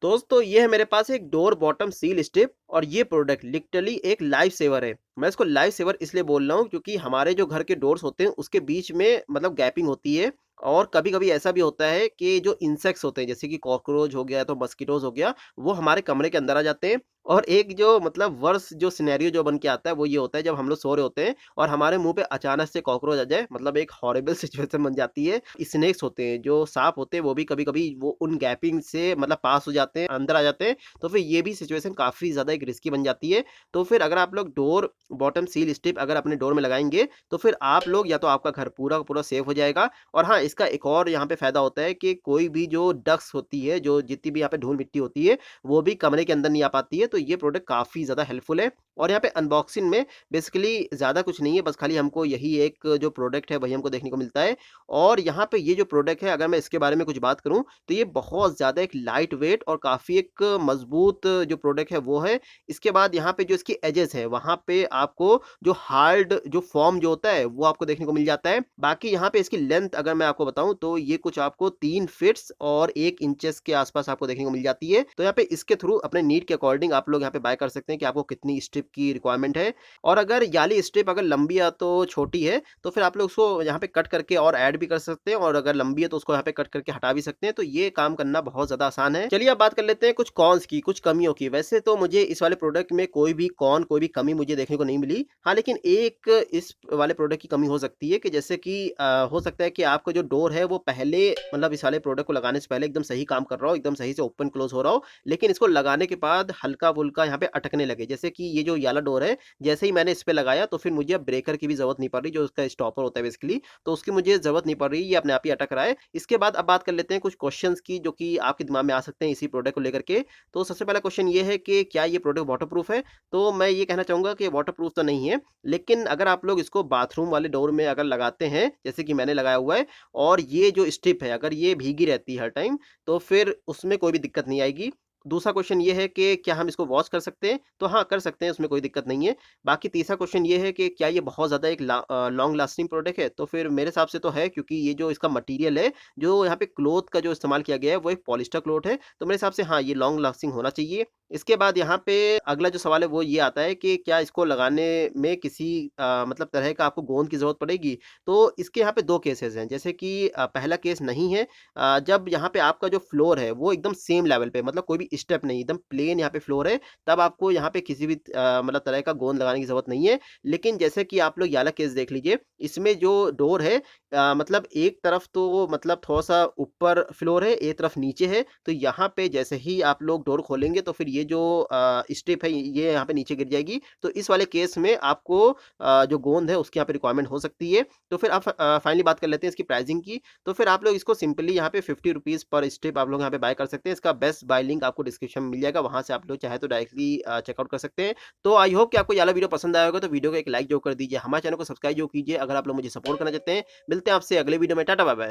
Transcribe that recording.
दोस्तों ये है मेरे पास एक डोर बॉटम सील स्ट्रिप और ये प्रोडक्ट लिटरली एक लाइफ सेवर है। मैं इसको लाइफ सेवर इसलिए बोल रहा हूँ क्योंकि हमारे जो घर के डोर्स होते हैं उसके बीच में मतलब गैपिंग होती है और कभी-कभी ऐसा भी होता है कि जो इंसेक्ट्स होते हैं जैसे कि कॉकरोच हो गया तो मस्किटोज़ हो गया, वो हमारे कमरे के अंदर आ जाते हैं। और एक जो मतलब वर्स्ट जो सिनेरियो जो बन के आता है वो ये होता है जब हम लोग सो रहे होते हैं और हमारे मुँह पे अचानक से कॉकरोच आ जाए मतलब एक हॉरिबल सिचुएशन बन जाती है। स्नेक्स होते हैं, जो साँप होते हैं वो भी कभी-कभी वो उन गैपिंग से मतलब पास हो जाते हैं, अंदर आ जाते हैं, तो फिर ये भी सिचुएशन काफ़ी ज़्यादा एक रिस्की बन जाती है। तो फिर अगर आप लोग डोर बॉटम सील स्ट्रिप अगर अपने डोर में लगाएँगे, तो फिर आप लोग या तो आपका घर पूरा का पूरा सेफ हो जाएगा और हाँ, इसका एक और यहाँ पे फ़ायदा होता है कि कोई भी जो डस्ट होती है, जो जितनी भी यहाँ पे धूल-मिट्टी होती है, वो भी कमरे के अंदर नहीं आ पाती है, तो ये प्रोडक्ट काफ़ी ज़्यादा हेल्पफुल है। और यहाँ पे अनबॉक्सिंग में बेसिकली ज़्यादा कुछ नहीं है, बस खाली हमको यही एक जो प्रोडक्ट है, वही हमको देखने को मिलता है। और यहाँ पे ये जो प्रोडक्ट है, अगर मैं इसके बारे में कुछ बात करूँ, तो ये बहुत ज़्यादा एक लाइट वेट और काफ़ी एक मज़बूत जो प्रोडक्ट है, वो है। इसके बाद यहाँ पे जो इसकी एजेस है, वहाँ पे आपको जो हार्ड जो फ़ॉर्म जो होता है, वो आपको देखने को मिल जाता है। बाकी यहाँ पे इसकी लेंथ अगर मैं आपको बताऊँ, तो ये कुछ आपको 3 फीट्स और 1 इंचेस के आस-पास आपको देखने को मिल जाती है। तो यहाँ पे इसके थ्रू अपने नीड के अकॉर्डिंग आप लोग यहाँ पे बाय कर सकते हैं कि आपको कितनी स्ट्रिप की रिक्वायरमेंट है। और अगर याली स्ट्रिप अगर लंबी या तो छोटी है, तो फिर आप लोग उसको यहाँ पे कट करके और ऐड भी कर सकते हैं और अगर लंबी है तो उसको यहाँ पे कट करके हटा भी सकते हैं, तो ये काम करना बहुत ज़्यादा आसान है। चलिए अब बात कर लेते हैं कुछ कॉन्स की, कुछ कमियों की। वैसे तो मुझे इस वाले प्रोडक्ट में कोई भी कॉन, कोई भी कमी मुझे देखने को नहीं मिली। हाँ, लेकिन एक इस वाले प्रोडक्ट की कमी हो सकती है कि जैसे कि हो सकता है कि आपका जो डोर है वो पहले मतलब इस वाले प्रोडक्ट को लगाने से पहले एकदम सही काम कर रहा हो, एकदम सही से ओपन क्लोज़ हो रहा हो, लेकिन इसको लगाने के बाद हल्का-फुल्का यहाँ पे अटकने लगे। जैसे कि ये जो वाला डोर है, जैसे ही मैंने इस पे लगाया तो फिर मुझे अब ब्रेकर की भी ज़रूरत नहीं पड़ रही, जो उसका स्टॉपर होता है बेसिकली, तो उसकी मुझे ज़रूरत नहीं पड़ रही, ये अपने आप ही अटक रहा है। इसके बाद अब बात कर लेते हैं कुछ क्वेश्चन्स की जो कि आपके दिमाग में आ सकते हैं इसी प्रोडक्ट को लेकर के। तो सबसे पहला क्वेश्चन ये है कि क्या ये प्रोडक्ट वाटरप्रूफ है? तो मैं ये कहना चाहूँगा कि वाटरप्रूफ तो नहीं है, लेकिन अगर आप लोग इसको बाथरूम वाले डोर में अगर लगाते हैं, जैसे कि मैंने लगाया हुआ है और ये जो स्ट्रिप है, अगर ये भीगी रहती है हर टाइम, तो फिर उसमें कोई भी दिक्कत नहीं आएगी। दूसरा क्वेश्चन ये है कि क्या हम इसको वॉश कर सकते हैं? तो हाँ, कर सकते हैं, उसमें कोई दिक्कत नहीं है। बाकी तीसरा क्वेश्चन ये है कि क्या ये बहुत ज़्यादा एक लॉन्ग लास्टिंग प्रोडक्ट है? तो फिर मेरे हिसाब से तो है क्योंकि ये जो इसका मटीरियल है, जो यहाँ पे क्लॉथ का जो इस्तेमाल किया गया है, वो एक पॉलिएस्टर क्लॉथ है। तो मेरे हिसाब से हाँ, ये लॉन्ग लास्टिंग होना चाहिए। इसके बाद यहाँ पे अगला जो सवाल है वो ये आता है कि क्या इसको लगाने में किसी मतलब तरह का आपको गोंद की ज़रूरत पड़ेगी? तो इसके यहाँ पे 2 केसेज़ हैं। जैसे कि पहला केस नहीं है जब यहाँ पे आपका जो फ्लोर है वो एकदम सेम लेवल पे मतलब कोई भी स्टेप नहीं, एकदम प्लेन यहाँ पे फ्लोर है, तब आपको यहाँ पे किसी भी मतलब तरह का गोंद लगाने की ज़रूरत नहीं है। लेकिन जैसे कि आप लोग ये वाला केस देख लीजिए, इसमें जो डोर है मतलब एक तरफ तो मतलब थोड़ा-सा ऊपर फ्लोर है, एक तरफ नीचे है, तो यहाँ पे जैसे ही आप लोग डोर खोलेंगे तो फिर ये जो स्टेप है ये यहाँ पे नीचे गिर जाएगी। तो इस वाले केस में आपको जो गोंद है उसकी यहाँ पे रिक्वायरमेंट हो सकती है। तो फिर आप फाइनली बात कर लेते हैं इसकी प्राइसिंग की। तो फिर आप लोग इसको सिंपली यहाँ पे ₹50 पर स्ट्रिप आप लोग यहाँ पे बाय कर सकते हैं। इसका बेस्ट बाय लिंक आपको डिस्क्रिप्शन में मिल जाएगा, वहाँ से आप लोग चाहे तो डायरेक्टली चेकआउट कर सकते हैं। तो आई होप कि आपको ये वाला वीडियो पसंद आया होगा, तो वीडियो को एक लाइक ज़रूर कर दीजिए। हमारे चैनल को सब्सक्राइब ज़रूर कीजिए अगर आप लोग मुझे सपोर्ट करना चाहते हैं। मिलते हैं आपसे अगले वीडियो में। Tata bye bye.